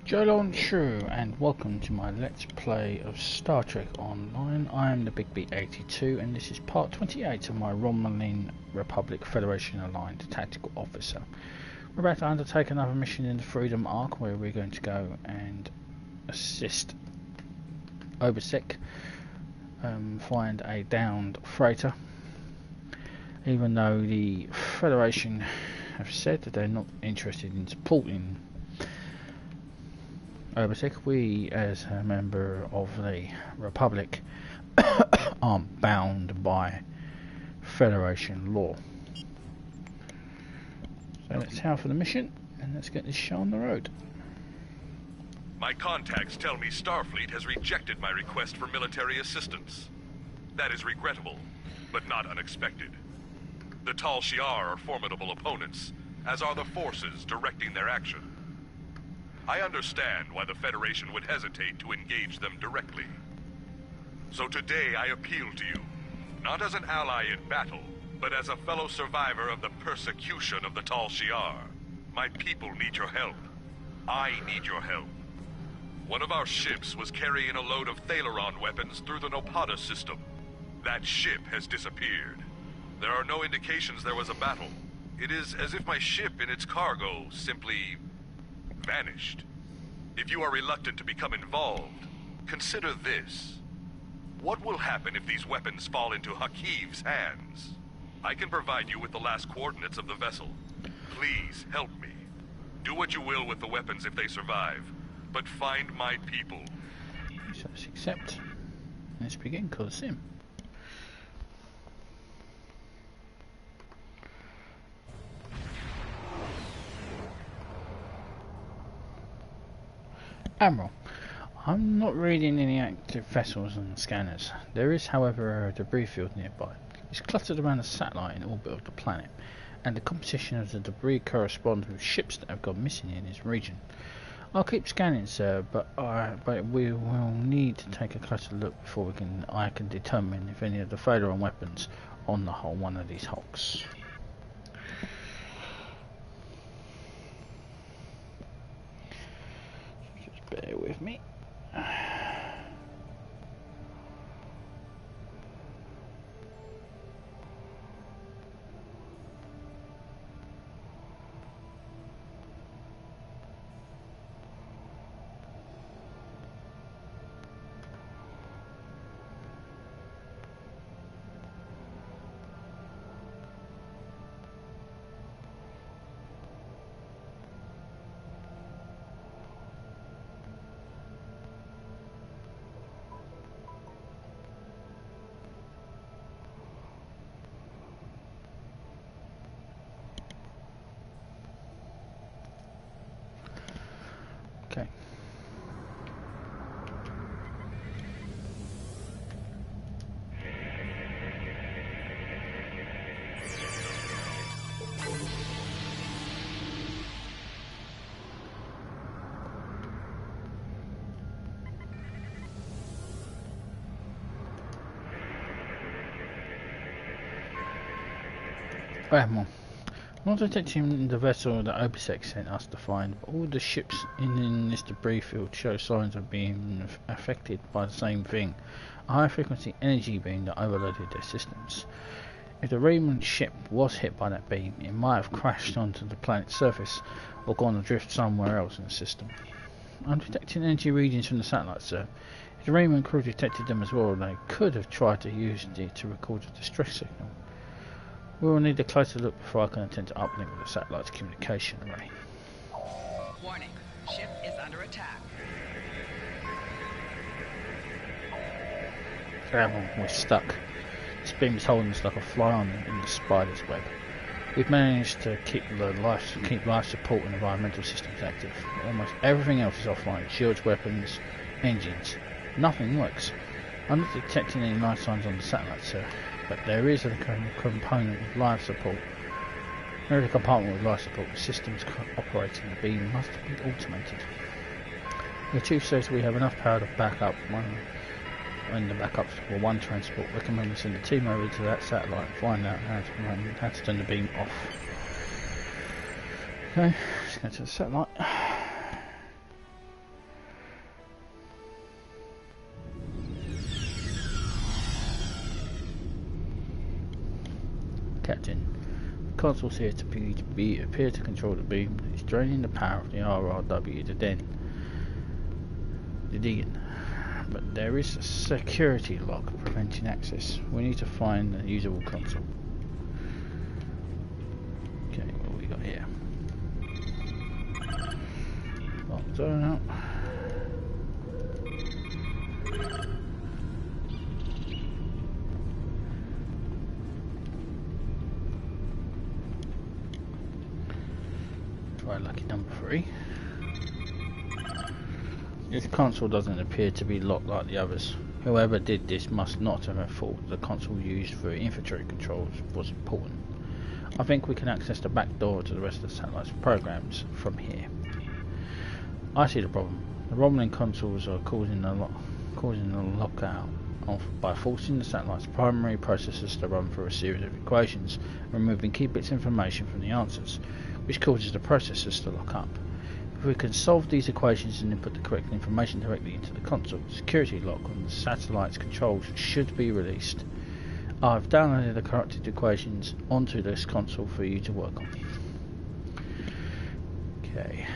Tal Shiar, and welcome to my Let's Play of Star Trek Online. I am the Big B82 and this is part 28 of my Romulan Republic Federation Aligned Tactical Officer. We're about to undertake another mission in the Freedom Arc where we're going to go and assist Obisek find a downed freighter. Even though the Federation have said that they're not interested in supporting Obisek, we as a member of the Republic are bound by Federation law. So let's head for the mission and let's get this show on the road. My contacts tell me Starfleet has rejected my request for military assistance. That is regrettable, but not unexpected. The Tal Shiar are formidable opponents, as are the forces directing their action. I understand why the Federation would hesitate to engage them directly. So today I appeal to you, not as an ally in battle, but as a fellow survivor of the persecution of the Tal Shiar. My people need your help. I need your help. One of our ships was carrying a load of Thalaron weapons through the Nopada system. That ship has disappeared. There are no indications there was a battle. It is as if my ship and its cargo simply vanished. If you are reluctant to become involved, consider this. What will happen if these weapons fall into Hakiv's hands? I can provide you with the last coordinates of the vessel. Please help me. Do what you will with the weapons if they survive, but find my people. So let's accept. Let's begin Coliseum. Admiral, I'm not reading any active vessels and scanners. There is, however, a debris field nearby. It's cluttered around a satellite in orbit of the planet, and the composition of the debris corresponds with ships that have gone missing in this region. I'll keep scanning, sir, but we will need to take a closer look before I can determine if any of the Thalaron weapons on the hull one of these hulks. Bear with me. Okay. Admiral, not detecting the vessel that Obisek sent us to find, but all the ships in this debris field show signs of being affected by the same thing, a high frequency energy beam that overloaded their systems. If the Romulan ship was hit by that beam, it might have crashed onto the planet's surface or gone adrift somewhere else in the system. I'm detecting energy readings from the satellite, sir. If the Romulan crew detected them as well, they could have tried to use it to record a distress signal. We will need a closer look before I can attempt to uplink with the satellite's communication array. Warning, ship is under attack. We're stuck. This beam is holding us like a fly in the spider's web. We've managed to keep life support and environmental systems active. Almost everything else is offline. Shields, weapons, engines. Nothing works. I'm not detecting any life signs on the satellite, sir. But there is a component of life support. There is a compartment with life support. The systems operating the beam must be automated. The chief says we have enough power to back up when the backups for one transport. Recommend we send a team over to that satellite and find out how to turn the beam off. Okay, let's go to the satellite. consoles here appear to control the beam. It's draining the power of the RRW to den. But there is a security lock preventing access. We need to find a usable console. Okay, what we got here? Locked out. Try lucky number 3. This console doesn't appear to be locked like the others. Whoever did this must not have thought the console used for infantry controls was important. I think we can access the back door to the rest of the satellite's programs from here. I see the problem. The Romulan consoles are causing the lockout by forcing the satellite's primary processors to run through a series of equations, removing key bits of information from the answers, which causes the processors to lock up. If we can solve these equations and input the correct information directly into the console, the security lock on the satellite's controls should be released. I've downloaded the corrected equations onto this console for you to work on. Okay.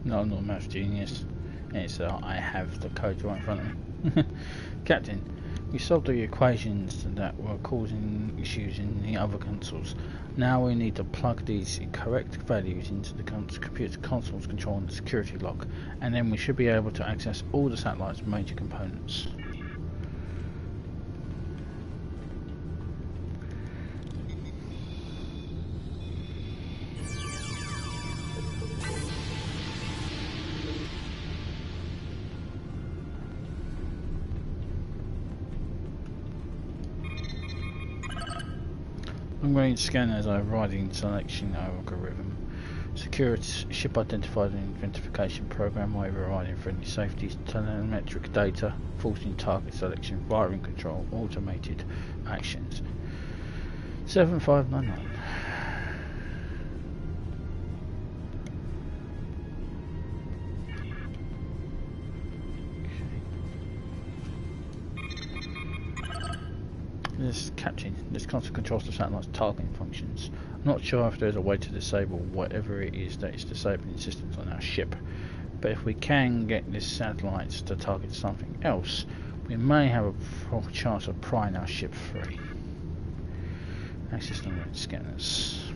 No, I'm not a maths genius. It's I have the code right in front of me. Captain, we solved the equations that were causing issues in the other consoles. Now we need to plug these correct values into the computer consoles controlling the security lock, and then we should be able to access all the satellite's major components. Long-range scanners overriding selection algorithm. Secure ship identified and identification program overriding friendly safety telemetric data, forcing target selection, firing control, automated actions. 7599. This console controls the satellite's targeting functions. I'm not sure if there's a way to disable whatever it is that is disabling systems on our ship, but if we can get this satellite to target something else, we may have a chance of prying our ship free. Access long-range scanners.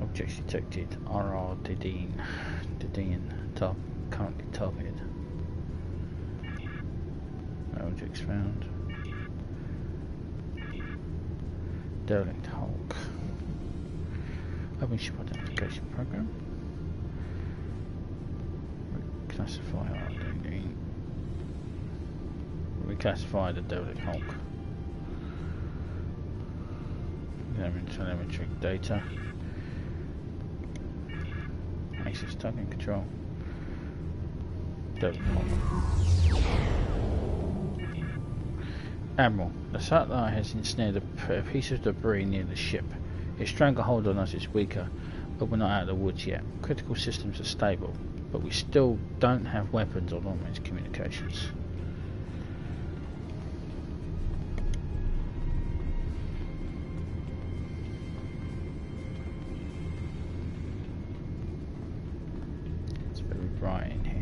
Objects detected. RR Didian currently targeted. Objects found. Derelict Hulk. Open ship identification program. Reclassify RD. Reclassify the Derelict Hulk. Examine telemetry data. Access target control. Admiral, the satellite has ensnared a piece of debris near the ship. Its stranglehold on us is weaker, but we're not out of the woods yet. Critical systems are stable, but we still don't have weapons or long-range communications. It's very bright in here.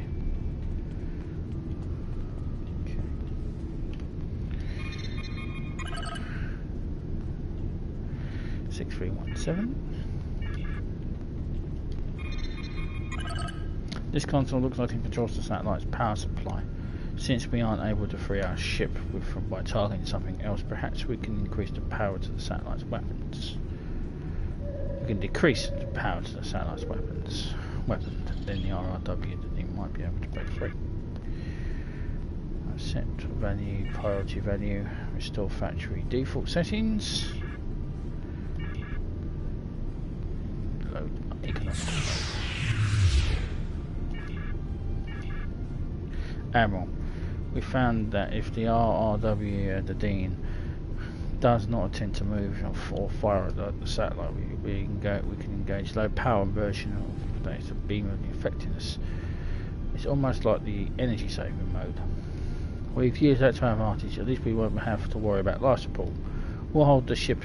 6317. This console looks like it controls the satellite's power supply. Since we aren't able to free our ship by targeting something else, perhaps we can increase the power to the satellite's weapons. We can decrease the power to the satellite's weapons. Then the RRW might be able to break free. Set value, priority value, restore factory default settings. Admiral, we found that if the RRW, the Dean, does not attempt to move or fire at the satellite, we can engage low power version of the beam of the affecting us. It's almost like the energy saving mode. We've used that to our advantage. At least we won't have to worry about life support. We'll hold the ship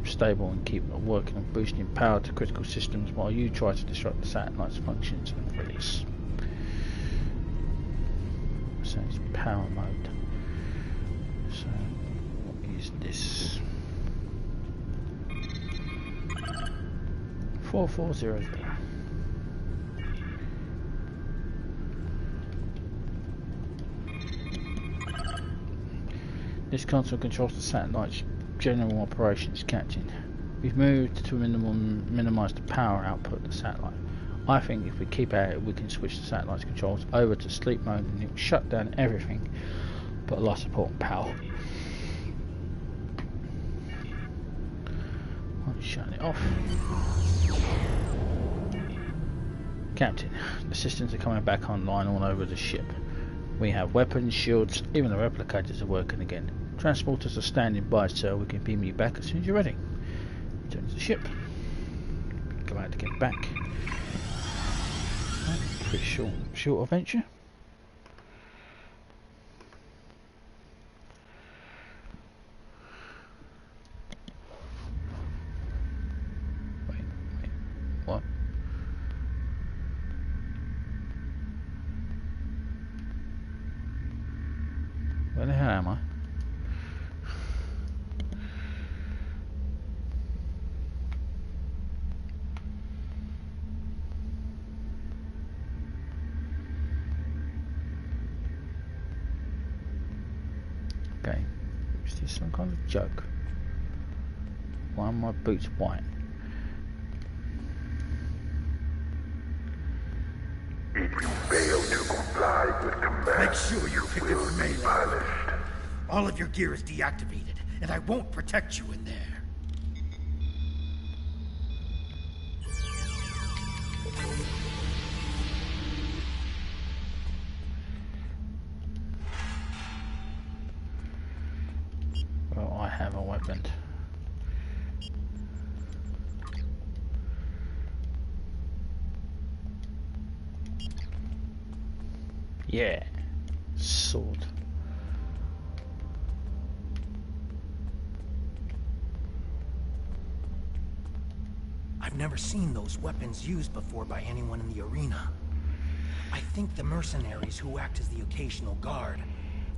stable and keep working on boosting power to critical systems while you try to disrupt the satellite's functions and release. So it's power mode. So what is this? 4400. This console controls the satellite's general operations, Captain. We've moved to minimise the power output of the satellite. I think if we keep at it, we can switch the satellite's controls over to sleep mode and it will shut down everything but life support and power. I'm shutting it off. Captain, the systems are coming back online all over the ship. We have weapons, shields, even the replicators are working again. Transporters are standing by, so we can beam you back as soon as you're ready. Return to the ship. Glad to get back. Pretty short adventure. Wait, what? Where the hell am I? Okay, is this some kind of joke? Why are my boots white? If you fail to comply with commands, make sure you pick it from me. punished. All of your gear is deactivated, and I won't protect you in there. Well, I have a weapon. Yeah, sword. I've never seen those weapons used before by anyone in the arena. I think the mercenaries who act as the occasional guard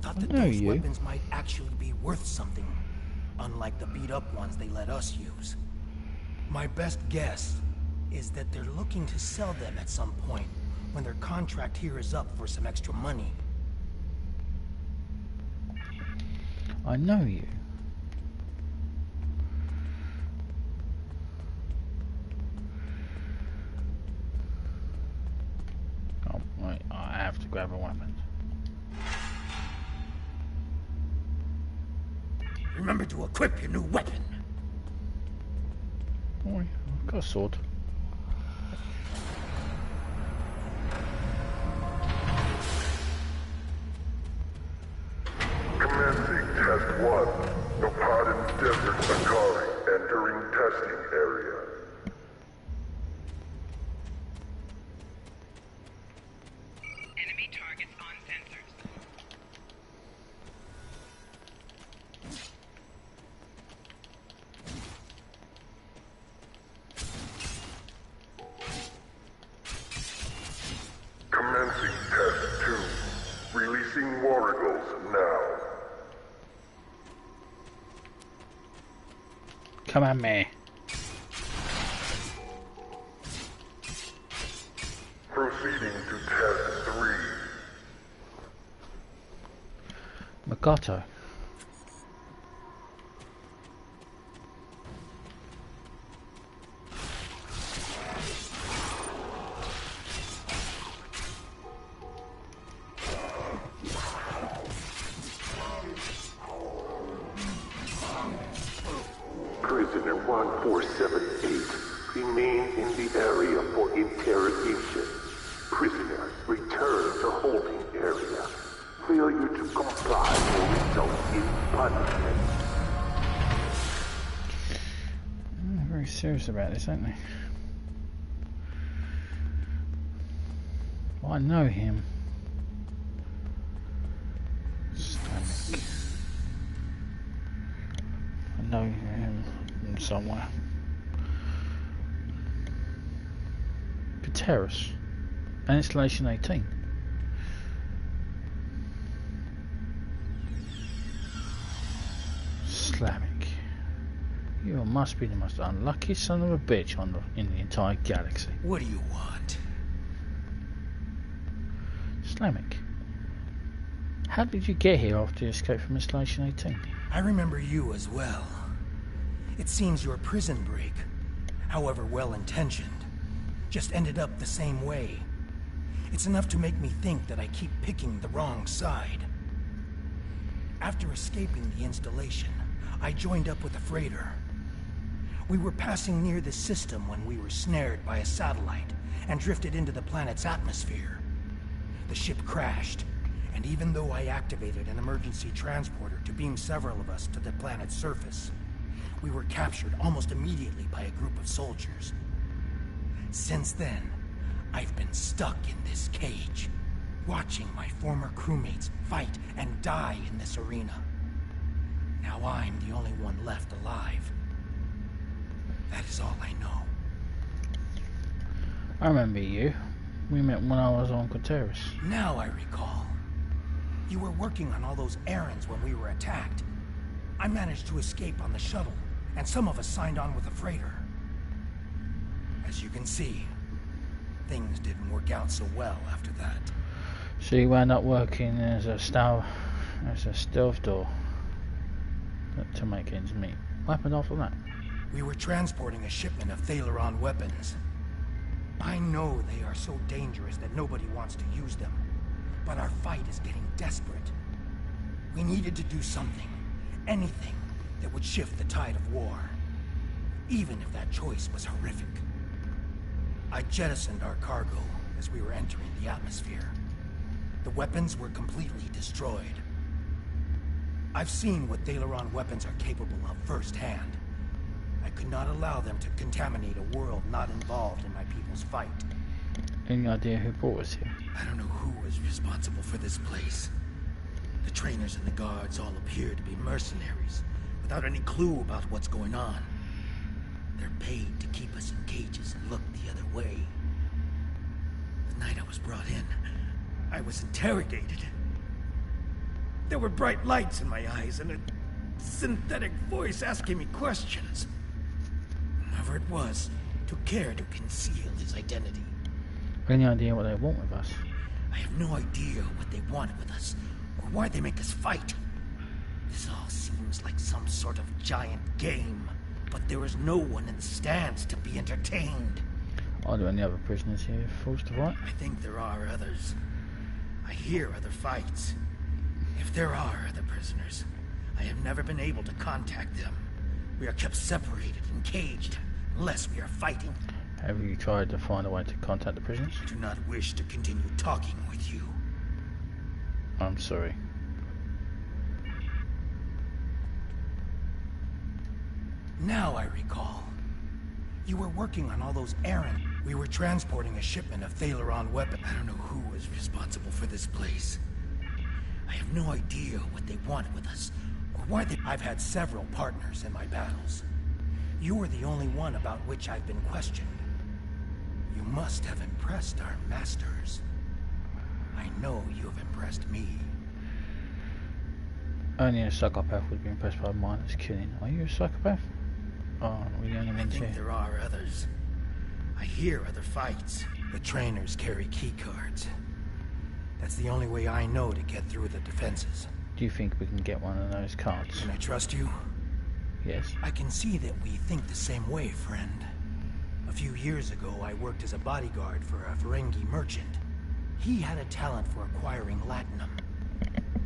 thought that those weapons might actually be worth something, unlike the beat-up ones they let us use. My best guess is that they're looking to sell them at some point when their contract here is up for some extra money. I know you. Oh, wait, I have to grab a weapon. Remember to equip your new weapon. Oh, I've got a sword. Desert Akari entering testing area. Enemy targets on sensors. Commencing test 2. Releasing warrigals now. Come at me. Proceeding to test 3. Magato. Prisoner 1478, remain in the area for interrogation. Prisoner, return to holding area. Failure to comply will result in punishment. Very serious about this, aren't they? Well, I know him. Stomach. I know him from somewhere. Crateris. And installation 18. Slavic. You must be the most unlucky son of a bitch in the entire galaxy. What do you want? Slavic. How did you get here after you escaped from installation 18? I remember you as well. It seems your prison break, however well-intentioned, just ended up the same way. It's enough to make me think that I keep picking the wrong side. After escaping the installation, I joined up with a freighter. We were passing near the system when we were snared by a satellite and drifted into the planet's atmosphere. The ship crashed, and even though I activated an emergency transporter to beam several of us to the planet's surface, we were captured almost immediately by a group of soldiers. Since then, I've been stuck in this cage, watching my former crewmates fight and die in this arena. Now I'm the only one left alive. That is all I know. I remember you. We met when I was on Crateris. Now I recall. You were working on all those errands when we were attacked. I managed to escape on the shuttle, and some of us signed on with the freighter. As you can see, things didn't work out so well after that. So you wound up working as a stealth door to make ends meet. What happened after that? We were transporting a shipment of Thalaron weapons. I know they are so dangerous that nobody wants to use them, but our fight is getting desperate. We needed to do something, anything, that would shift the tide of war, even if that choice was horrific. I jettisoned our cargo as we were entering the atmosphere. The weapons were completely destroyed. I've seen what Thalaron weapons are capable of firsthand. I could not allow them to contaminate a world not involved in my people's fight. Any idea who brought us here? I don't know who was responsible for this place. The trainers and the guards all appear to be mercenaries, without any clue about what's going on. They're paid to keep us in cages and look the other way. The night I was brought in, I was interrogated. There were bright lights in my eyes and a synthetic voice asking me questions. Whoever it was took care to conceal his identity. Any idea what they want with us? I have no idea what they want with us, or why they make us fight. This all seems like some sort of giant game, but there is no one in the stands to be entertained. Are there any other prisoners here forced to fight? I think there are others. I hear other fights. If there are other prisoners, I have never been able to contact them. We are kept separated and caged, unless we are fighting. Have you tried to find a way to contact the prisoners? I do not wish to continue talking with you. I'm sorry. Now I recall. You were working on all those errands. We were transporting a shipment of Thalaron weapons. I don't know who was responsible for this place. I have no idea what they want with us, or why they... I've had several partners in my battles. You were the only one about which I've been questioned. You must have impressed our masters. I know you have impressed me. Only a psychopath would be impressed by mindless killing. Are you a psychopath? Oh, we're the only I ones think here. there are others. I hear other fights. The trainers carry key cards. That's the only way I know to get through the defenses. Do you think we can get one of those cards? Can I trust you? Yes. I can see that we think the same way, friend. A few years ago, I worked as a bodyguard for a Ferengi merchant. He had a talent for acquiring latinum.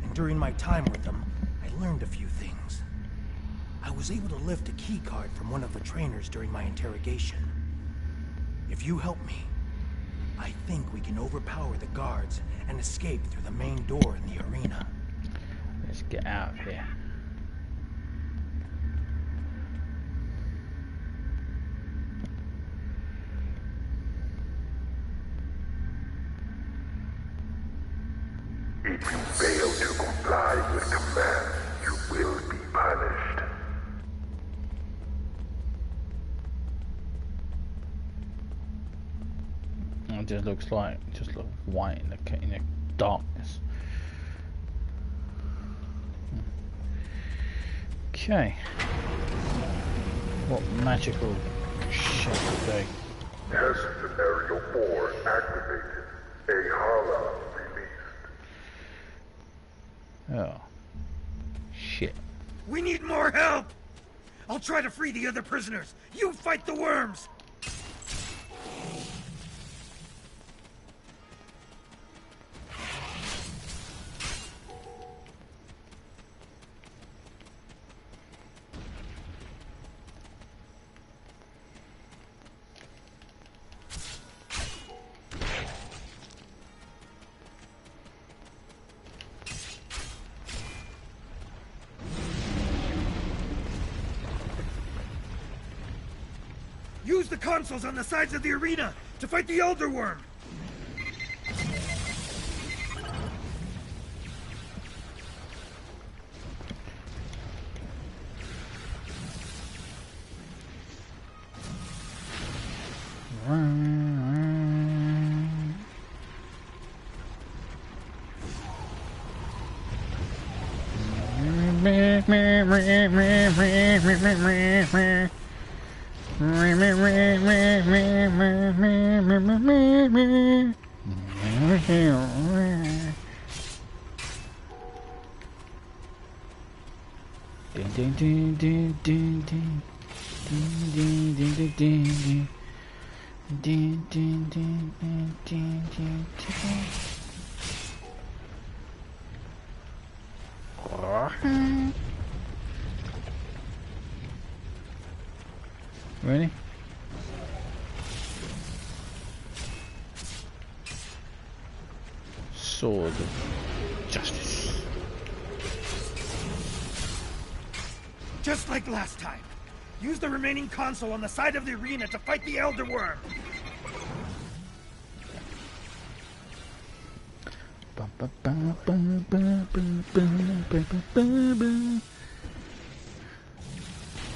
And during my time with him, I learned a few things. I was able to lift a key card from one of the trainers during my interrogation. If you help me, I think we can overpower the guards and escape through the main door in the arena. Let's get out of here. If you fail to comply with commands, you will be punished. It just looks white in the darkness. Okay. What magical shit are they? Test scenario 4 activated. A Hala released. Oh. Shit. We need more help! I'll try to free the other prisoners. You fight the worms! Use the consoles on the sides of the arena to fight the Elder Worm! Really? Sword of Justice. Just like last time. Use the remaining console on the side of the arena to fight the Elder Worm.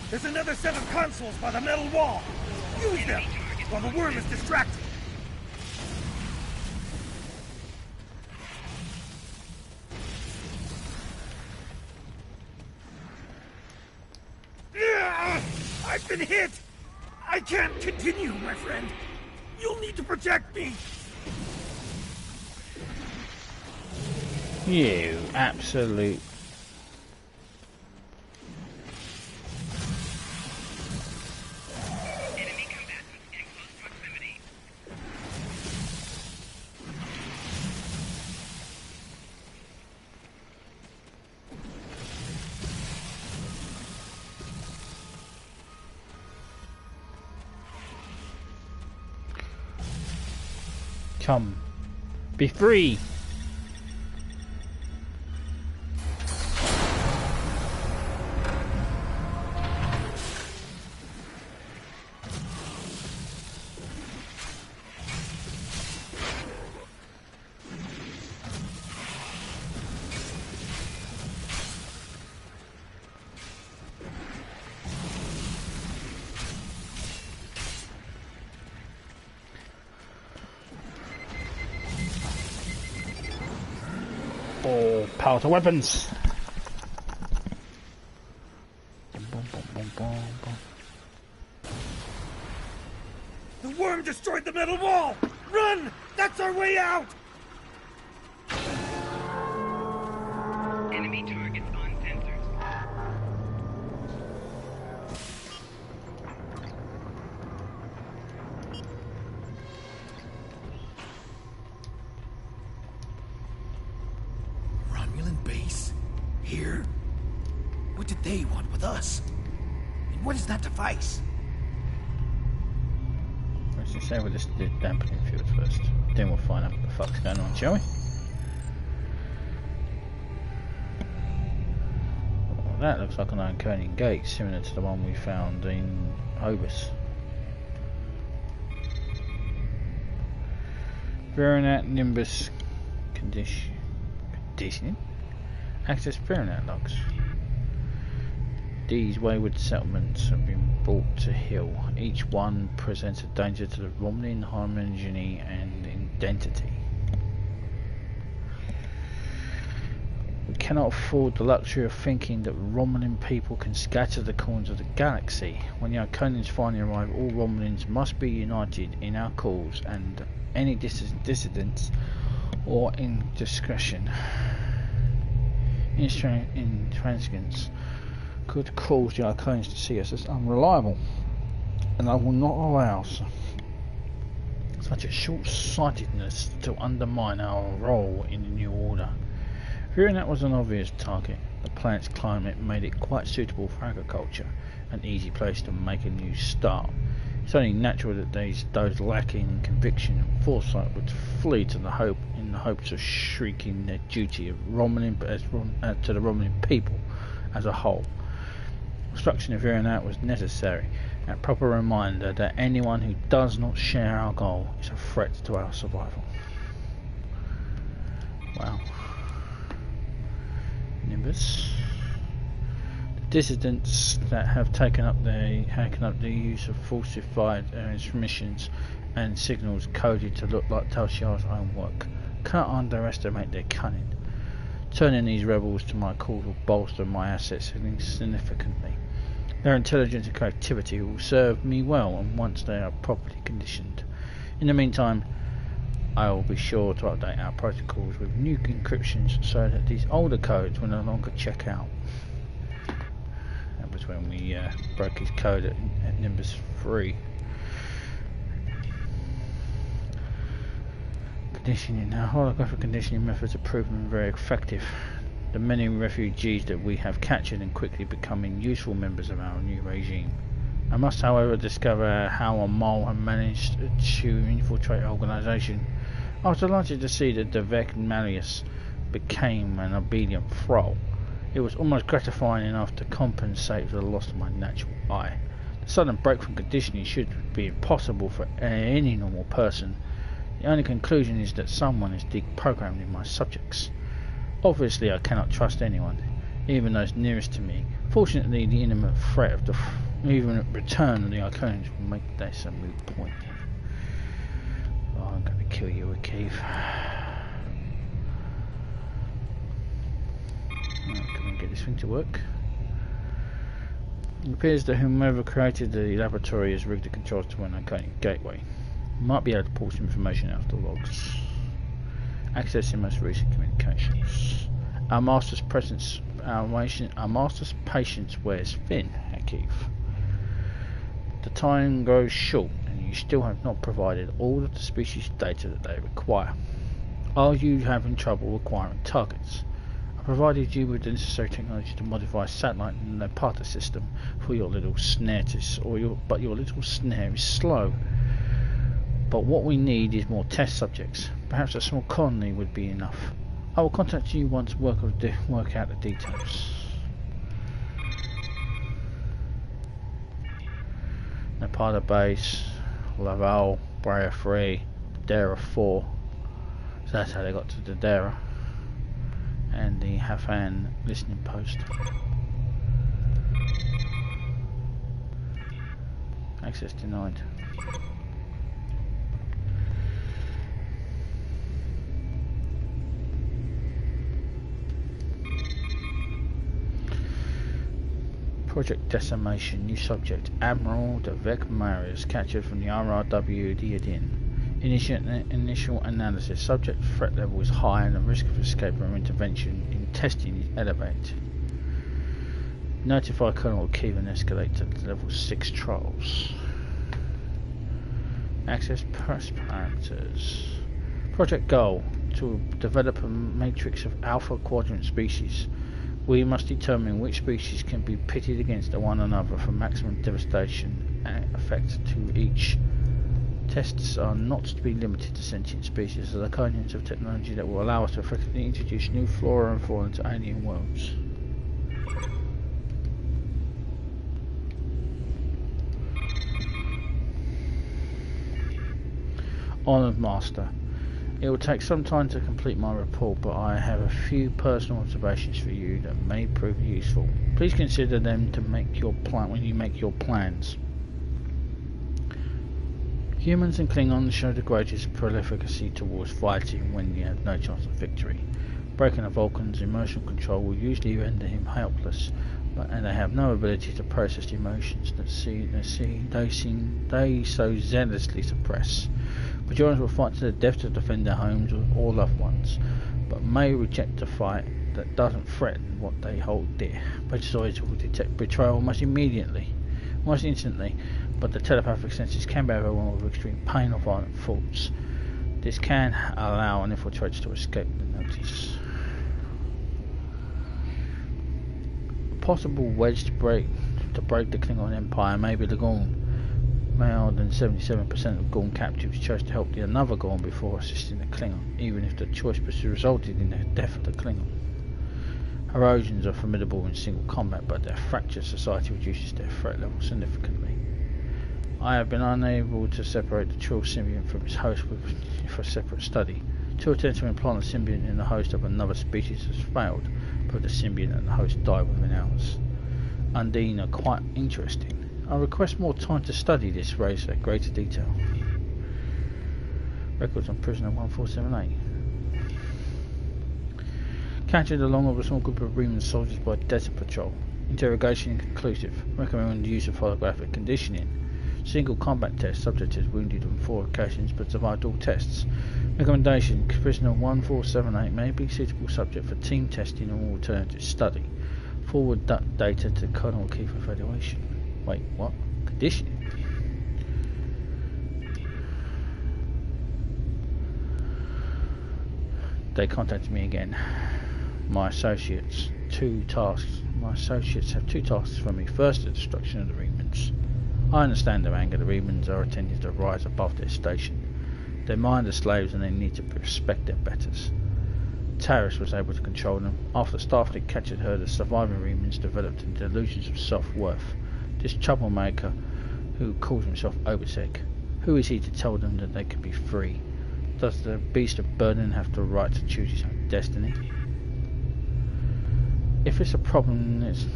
There's another set of consoles by the metal wall. Use them while the worm is distracted. I've been hit! I can't continue, my friend. You'll need to protect me. You absolute. Enemy combatants in close proximity. Come. Be free! the power to weapons. The worm destroyed the metal wall! Run! That's our way out! Enemy targets on sensors. Romulan base? Here? What did they want with us? And what is that device? Let's just say we'll just do dampening fields first. Then we'll find out what the fuck's going on, shall we? Well, that looks like an Iconian gate, similar to the one we found in Obis. Veronat Nimbus conditioning. Access Veronat logs. These wayward settlements have been brought to heel. Each one presents a danger to the Romulan harmony and identity. We cannot afford the luxury of thinking that Romulan people can scatter the corners of the galaxy. When the Iconians finally arrive, all Romulans must be united in our cause, and any dissidence or indiscretion, intransigence could cause the Iconians to see us as unreliable, and I will not allow such a short-sightedness to undermine our role in the new order. Veronat was an obvious target. The planet's climate made it quite suitable for agriculture, an easy place to make a new start. It's only natural that those lacking in conviction and foresight would flee to the hopes of shrieking their duty of to the Romulan people as a whole. Destruction of Veronat was necessary, a proper reminder that anyone who does not share our goal is a threat to our survival. Wow. Nimbus. The dissidents that have taken up the use of falsified transmissions and signals coded to look like Tal Shiar's own work. Can't underestimate their cunning. Turning these rebels to my cause will bolster my assets significantly. Their intelligence and creativity will serve me well, and once they are properly conditioned. In the meantime, I will be sure to update our protocols with new encryptions so that these older codes will no longer check out. That was when we broke his code at Nimbus 3. Conditioning. Our holographic conditioning methods have proven very effective. The many refugees that we have captured and quickly becoming useful members of our new regime. I must, however, discover how a mole had managed to infiltrate our organisation. I was delighted to see that Devek Malleus became an obedient thrall. It was almost gratifying enough to compensate for the loss of my natural eye. The sudden break from conditioning should be impossible for any normal person. The only conclusion is that someone is deprogrammed in my subjects. Obviously, I cannot trust anyone, even those nearest to me. Fortunately, the imminent threat of the even return of the Iconians will make this a moot point. Oh, I'm going to kill you, Akeef. Right, come and get this thing to work. It appears that whomever created the laboratory has rigged the controls to an Iconian gateway. Might be able to pull some information out of the logs. Accessing most recent communications. Our master's patience wears thin, Akeef. The time grows short, and you still have not provided all of the species data that they require. Are you having trouble acquiring targets? I provided you with the necessary technology to modify a satellite and a Leparta system for your little snare but your little snare is slow. But what we need is more test subjects. Perhaps a small colony would be enough. I will contact you once work out the details. Napata Base, Laval, Brea 3, Dara 4. So that's how they got to the Dara. And the Hafan listening post. Access denied. Project Decimation. New subject. Admiral Devek Marius, captured from the RRW Diadin. Initial analysis. Subject threat level is high and the risk of escape or intervention in testing is elevated. Notify Colonel O'Keefe and escalate to level 6 trials. Access press parameters. Project goal: to develop a matrix of alpha quadrant species. We must determine which species can be pitted against one another for maximum devastation effect to each. Tests are not to be limited to sentient species, as the kinds of technology that will allow us to effectively introduce new flora and fauna to alien worlds. Honoured Master, it will take some time to complete my report, but I have a few personal observations for you that may prove useful. Please consider them to make your plan when you make your plans. Humans and Klingons show the greatest prolificacy towards fighting when you have no chance of victory. Breaking a Vulcan's emotional control will usually render him helpless, and they have no ability to process the emotions that they so zealously suppress. Bajorans will fight to the death to defend their homes or loved ones, but may reject a fight that doesn't threaten what they hold dear. Bajorans will detect betrayal almost instantly, but the telepathic senses can be overwhelmed with extreme pain or violent thoughts. This can allow an infiltrator to escape the notice. A possible wedge to break the Klingon Empire may be the Gorn. More than 77% of Gorn captives chose to help another Gorn before assisting the Klingon, even if the choice resulted in the death of the Klingon. Herosians are formidable in single combat, but their fractured society reduces their threat level significantly. I have been unable to separate the Trill symbiont from its host for separate study. Two attempts to implant a symbiont in the host of another species has failed, but the symbiont and the host die within hours. Undine are quite interesting. I request more time to study this race at greater detail. Records on prisoner 1478. Captured along with a small group of Romulan soldiers by Desert Patrol. Interrogation inconclusive. Recommend the use of holographic conditioning. Single combat test. Subject is wounded on 4 occasions but survived all tests. Recommendation: prisoner 1478 may be suitable subject for team testing or alternative study. Forward data to Colonel O'Keefe for evaluation. Wait, what? Conditioning? They contacted me again. My associates have 2 tasks for me. First, the destruction of the Remans. I understand their anger. The Remans are intending to rise above their station. Their mind are slaves and they need to respect their betters. Crateris was able to control them. After Starfleet captured her, the surviving Remans developed into delusions of self-worth. This troublemaker, who calls himself Obisek, who is he to tell them that they can be free? Does the beast of burden have the right to choose his own destiny? If it's a problem, if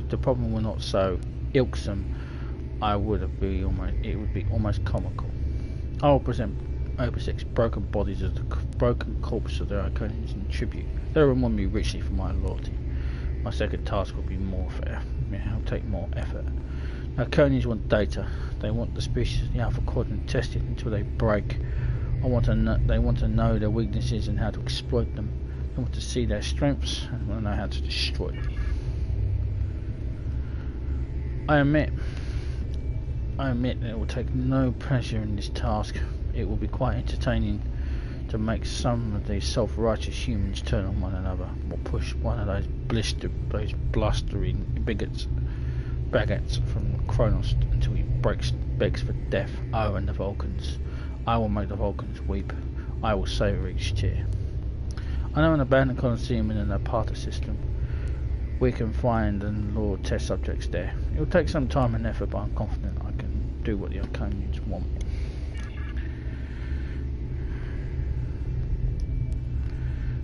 the problem were not so irksome, it would be almost comical. I will present Obisek's broken bodies as the broken corpse of their Iconians in tribute. They will reward me richly for my loyalty. My second task will be more fair. It'll take more effort. Iconians want data. They want the species of the Alpha Quadrant tested until they break. They want to know their weaknesses and how to exploit them. They want to see their strengths and want to know how to destroy them. I admit that it will take no pleasure in this task. It will be quite entertaining to make some of these self-righteous humans turn on one another, or push one of those blustering baguettes from Kronos until he begs for death. Oh, and the Vulcans. I will make the Vulcans weep. I will savour each tear. I know an abandoned Coliseum in an apartheid system. We can find and lure test subjects there. It will take some time and effort, but I'm confident I can do what the Iconians want.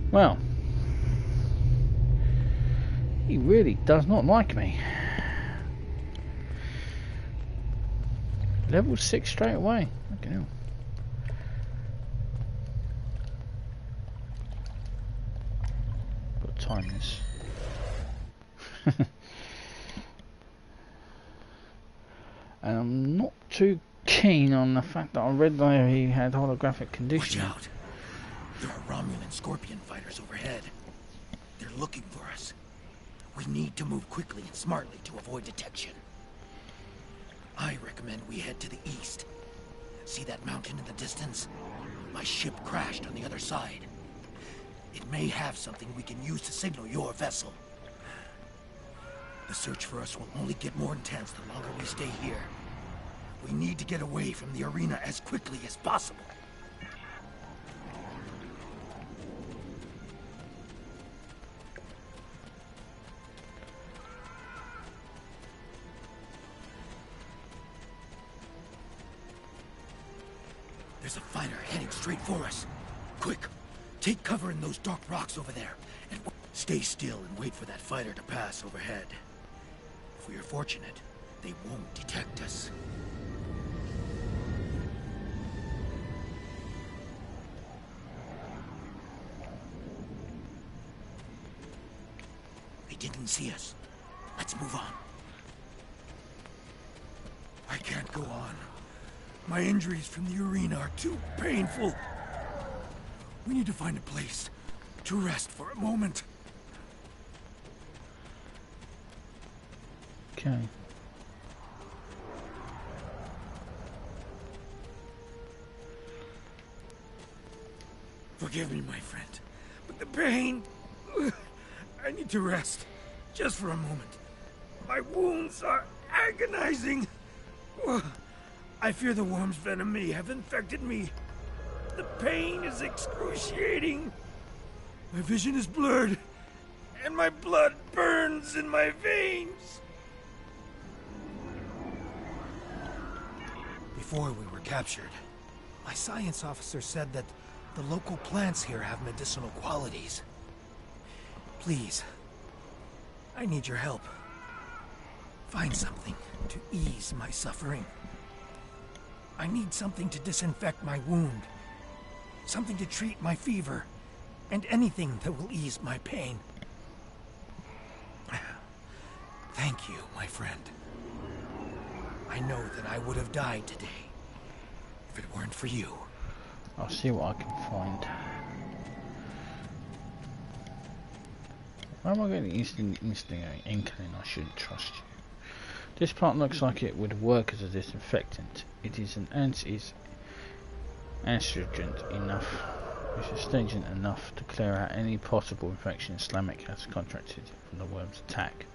Well, he really does not like me. Level 6 straight away. Okay. Got to time this. And I'm not too keen on the fact that I read that he had holographic Watch conditioning. out. There are Romulan Scorpion fighters overhead. They're looking for us. We need to move quickly and smartly to avoid detection. I recommend we head to the east. See that mountain in the distance? My ship crashed on the other side. It may have something we can use to signal your vessel. The search for us will only get more intense the longer we stay here. We need to get away from the arena as quickly as possible. There's a fighter heading straight for us. Quick, take cover in those dark rocks over there. And stay still and wait for that fighter to pass overhead. If we are fortunate, they won't detect us. They didn't see us. Let's move on. I can't go on. My injuries from the arena are too painful. We need to find a place to rest for a moment. Okay. Forgive me, my friend, but the pain... I need to rest, just for a moment. My wounds are agonizing. I fear the worm's venom may have infected me. The pain is excruciating. My vision is blurred, and my blood burns in my veins. Before we were captured, my science officer said that the local plants here have medicinal qualities. Please, I need your help. Find something to ease my suffering. I need something to disinfect my wound. Something to treat my fever. And anything that will ease my pain. Thank you, my friend. I know that I would have died today if it weren't for you. I'll see what I can find. Why am I getting instant inkling I shouldn't trust you? This plant looks like it would work as a disinfectant. It is astringent enough, it's astringent enough to clear out any possible infection Slamek has contracted from the worm's attack.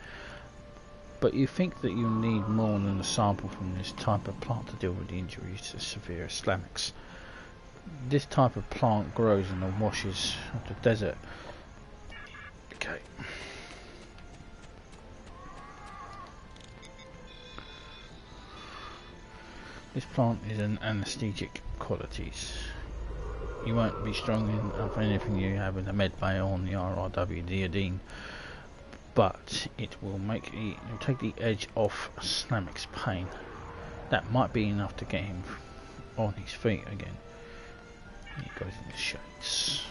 But you think that you need more than a sample from this type of plant to deal with the injuries to severe Slameks. This type of plant grows in the washes of the desert. Okay. This plant is an anesthetic qualities. You won't be strong enough for anything you have in the med bay or on the RRW Diodine, but it will take the edge off Slamek's pain. That might be enough to get him on his feet again. He goes in the shades.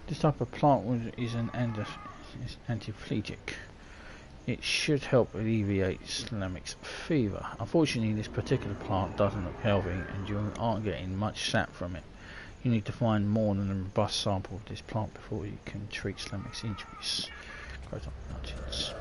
This type of plant is an antiphlegic. It should help alleviate Slamek's fever. Unfortunately, this particular plant doesn't look healthy and you aren't getting much sap from it. You need to find more than a robust sample of this plant before you can treat Slamek's injuries. Grows up in mountains.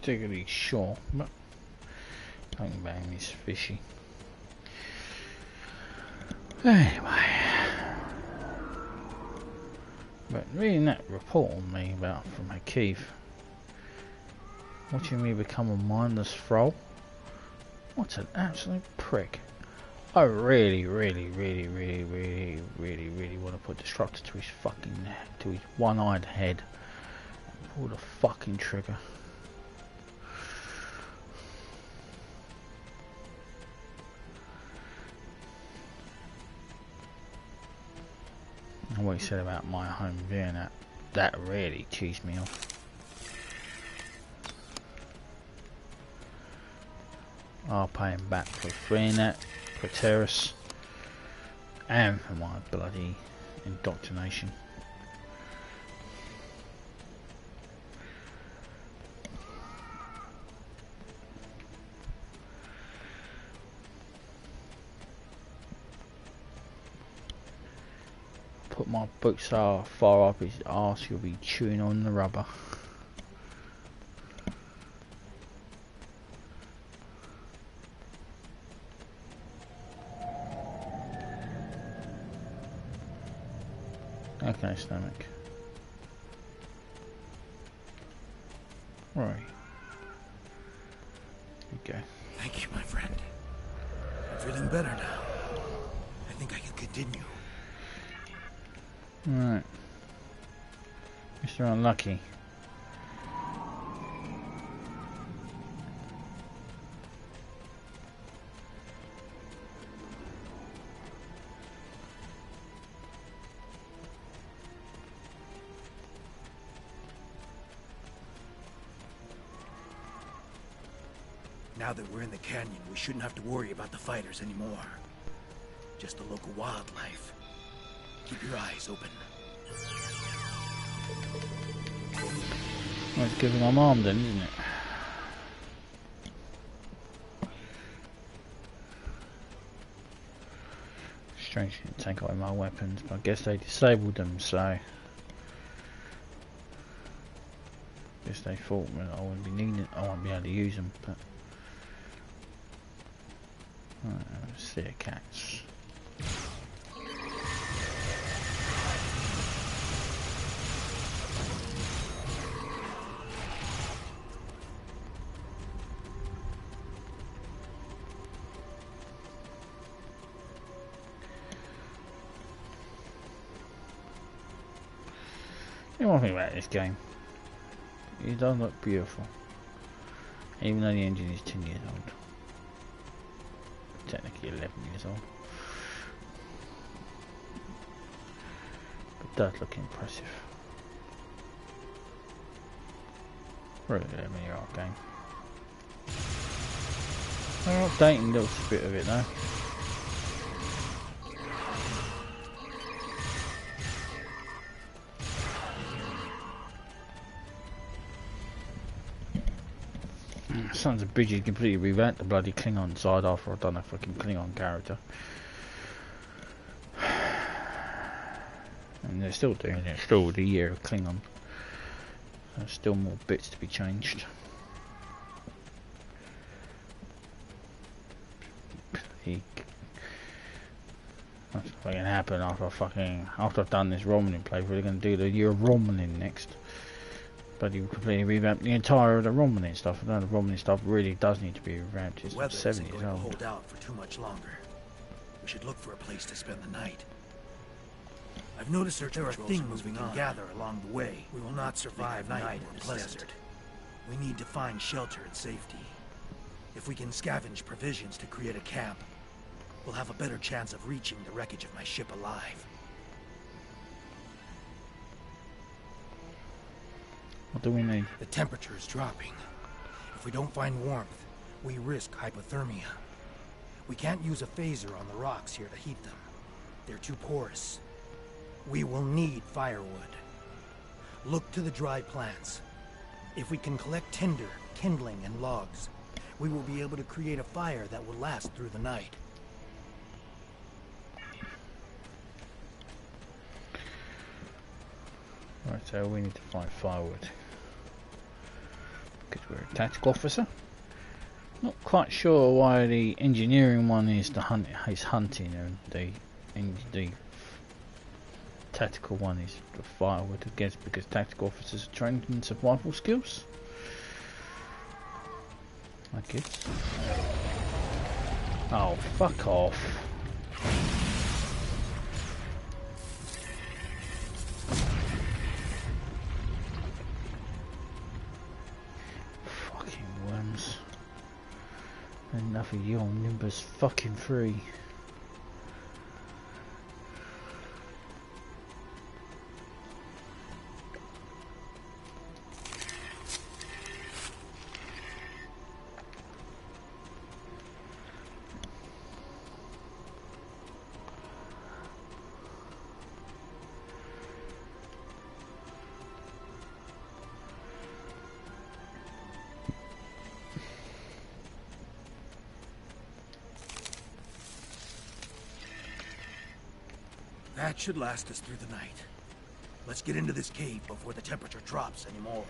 particularly sure, but don't bang is fishy. Anyway, but reading that report on me about from Keith, watching me become a mindless thrall, what an absolute prick. I really want to put Destructor to his fucking, to his one-eyed head and pull the fucking trigger. And what he said about my home viewing, that really cheesed me off. I'll pay him back for freeing that Crateris and for my bloody indoctrination. Put my boots so far up his arse he'll be chewing on the rubber. Okay, stomach. Right. Here you go. Thank you, my friend. I'm feeling better now. I think I can continue. Right. Mr. Unlucky. Now that we're in the canyon, we shouldn't have to worry about the fighters anymore. Just the local wildlife. Keep your eyes open. Well, it's giving I'm armed then, isn't it? Strange they didn't take away my weapons, but I guess they disabled them, so I guess they thought I wouldn't be needing, I won't be able to use them, but see a cats. One thing about this game, it does look beautiful, even though the engine is 10 years old, technically 11 years old, but it does look impressive. Really 11-year-old game. They're updating a little bit of it though. Sons of bitches completely revamped the bloody Klingon side after I've done a fucking Klingon character. And they're still doing it, still the year of Klingon. There's still more bits to be changed. That's what's going to happen after I've done this Romulan playthrough. They're going to do the year of Romulan next. But you completely revamped the entire of the Romulan stuff. I know the Romulan stuff really does need to be revamped. It's 7 years old. Hold out for too much longer. We should look for a place to spend the night. I've noticed there are things we can gather along the way. We will not survive night in this desert. We need to find shelter and safety. If we can scavenge provisions to create a camp, we'll have a better chance of reaching the wreckage of my ship alive. What do we need? The temperature is dropping. If we don't find warmth, we risk hypothermia. We can't use a phaser on the rocks here to heat them. They're too porous. We will need firewood. Look to the dry plants. If we can collect tinder, kindling, and logs, we will be able to create a fire that will last through the night. Right, so we need to find firewood. because we're a tactical officer. Not quite sure why the engineering one is hunting and the tactical one is the fire. I would guess because tactical officers are trained in survival skills. I guess. Oh, fuck off. Fucking worms. Enough of your Nimbus fucking free. That should last us through the night. Let's get into this cave before the temperature drops anymore.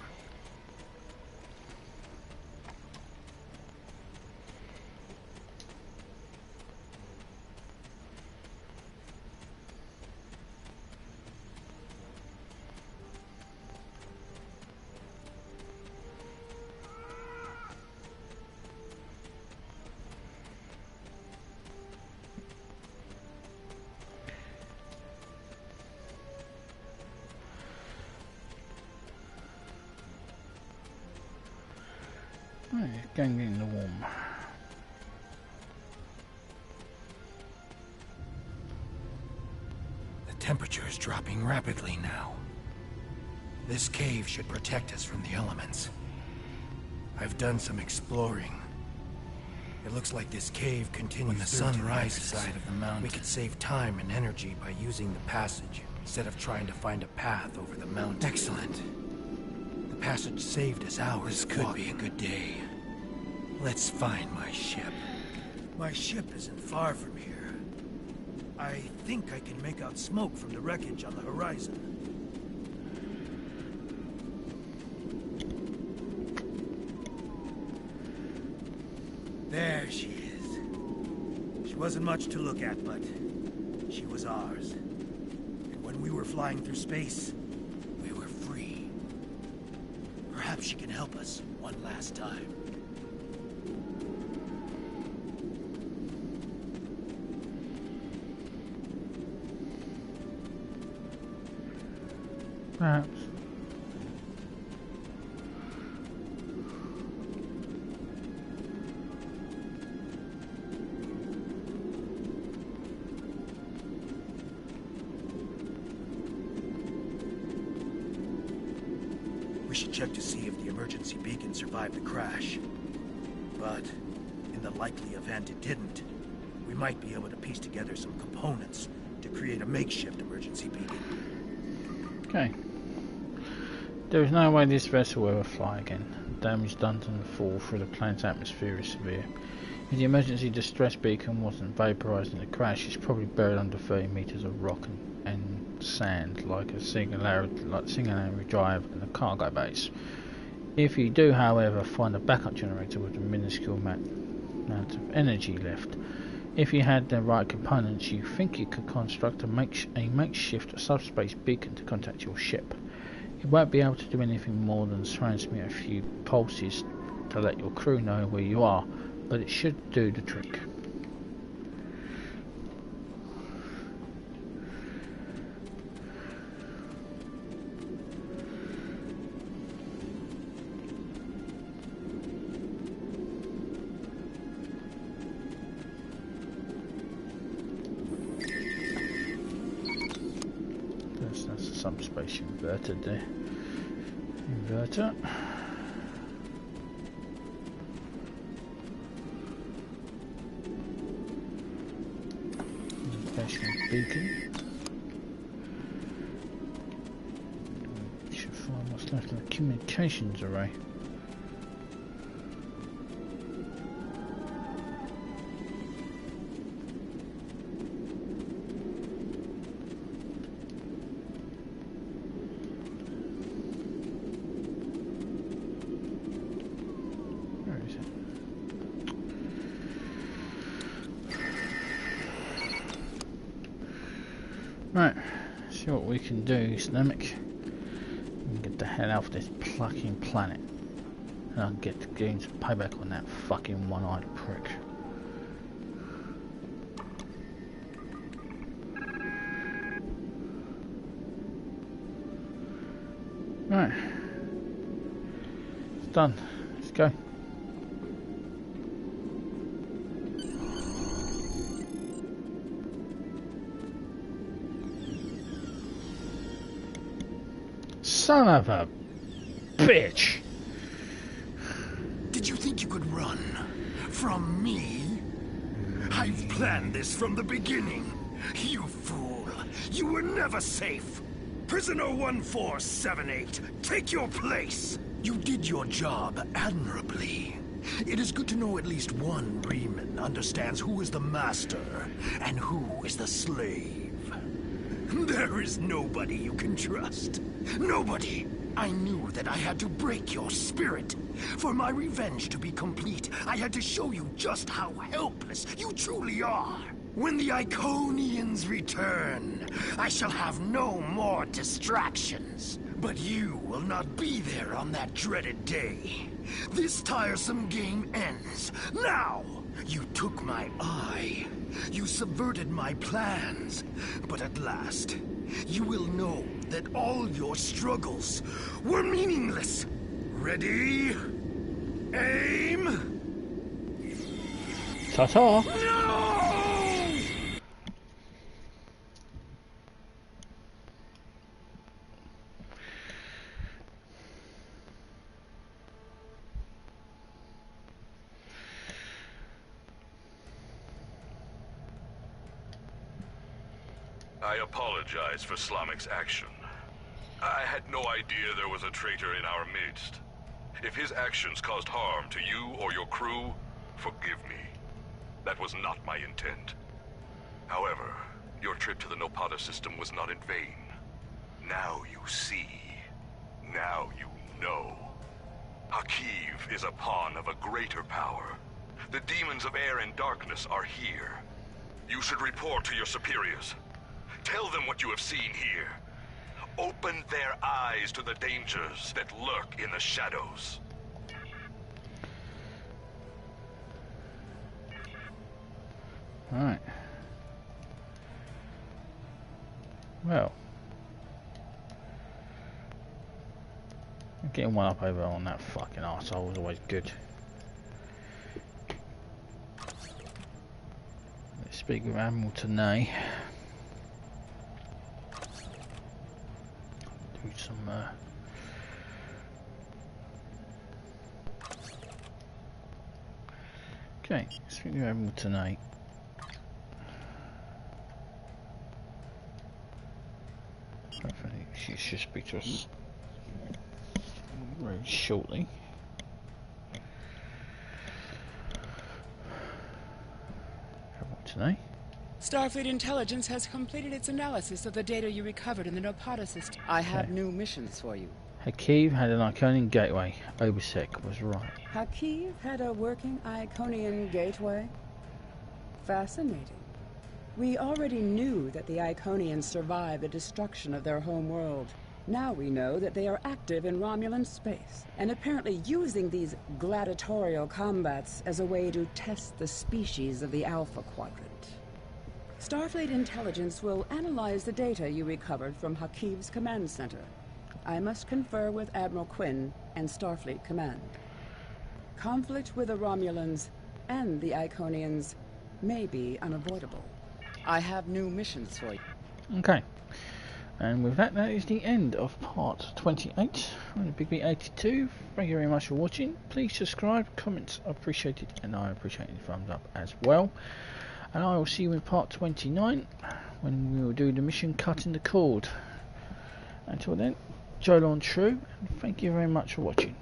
Going in the warm. The temperature is dropping rapidly now. This cave should protect us from the elements. I've done some exploring. It looks like this cave continues when the sun rises side of the mountain. We could save time and energy by using the passage instead of trying to find a path over the mountain. Excellent. The passage saved us hours. This could be a good day. Let's find my ship. My ship isn't far from here. I think I can make out smoke from the wreckage on the horizon. There she is. She wasn't much to look at, but she was ours. And when we were flying through space, we were free. Perhaps she can help us one last time. Perhaps. We should check to see if the emergency beacon survived the crash. But in the likely event it didn't, we might be able to piece together some components to create a makeshift emergency beacon. Okay. There is no way this vessel will ever fly again. The damage done to the fall through the planet's atmosphere is severe. If the emergency distress beacon wasn't vaporized in the crash, it's probably buried under 30 meters of rock and sand, like a singularity drive and a cargo base. If you do, however, find a backup generator with a minuscule amount of energy left, if you had the right components, you think you could construct a makeshift subspace beacon to contact your ship. It won't be able to do anything more than transmit a few pulses to let your crew know where you are, but it should do the trick. That's a subspace inverter there. Inverter. Beacon. Should find what's left of the communications array. Right, see what we can do, Stomach. Get the hell off this fucking planet. And I'll get getting some payback on that fucking one-eyed prick. Right. It's done. Let's go. Son of a bitch! Did you think you could run from me? I've planned this from the beginning. You fool! You were never safe! Prisoner 1478, take your place! You did your job admirably. It is good to know at least one Reman understands who is the master and who is the slave. There is nobody you can trust. Nobody! I knew that I had to break your spirit. For my revenge to be complete, I had to show you just how helpless you truly are. When the Iconians return, I shall have no more distractions. But you will not be there on that dreaded day. This tiresome game ends now! You took my eye. You subverted my plans. But at last, you will know that all your struggles were meaningless. Ready? Aim! Ta-ta! No! I apologize for Slamic's action. I had no idea there was a traitor in our midst. If his actions caused harm to you or your crew, forgive me. That was not my intent. However, your trip to the Nopata system was not in vain. Now you see. Now you know. Hakiv is a pawn of a greater power. The demons of air and darkness are here. You should report to your superiors. Tell them what you have seen here. Open their eyes to the dangers that lurk in the shadows. Alright. Well. Getting one up over on that fucking arsehole was always good. Let's speak with Admiral Tanay. Do some okay, speak with Admiral Tanay. Hopefully she should speak to us very shortly. Today. Starfleet Intelligence has completed its analysis of the data you recovered in the Nopata system. I have new missions for you. Hakiv had an Iconian gateway. Obisek was right. Hakiv had a working Iconian gateway? Fascinating. We already knew that the Iconians survived the destruction of their home world. Now we know that they are active in Romulan space, and apparently using these gladiatorial combats as a way to test the species of the Alpha Quadrant. Starfleet Intelligence will analyze the data you recovered from Hakiv's command center. I must confer with Admiral Quinn and Starfleet Command. Conflict with the Romulans and the Iconians may be unavoidable. I have new missions for you. Okay. And with that, that is the end of part 28 on the Big Beat 82. Thank you very much for watching. Please subscribe, comments are appreciated, and I appreciate the thumbs up as well. And I will see you in part 29 when we will do the mission Cutting the Cord. Until then, Jolon True, and thank you very much for watching.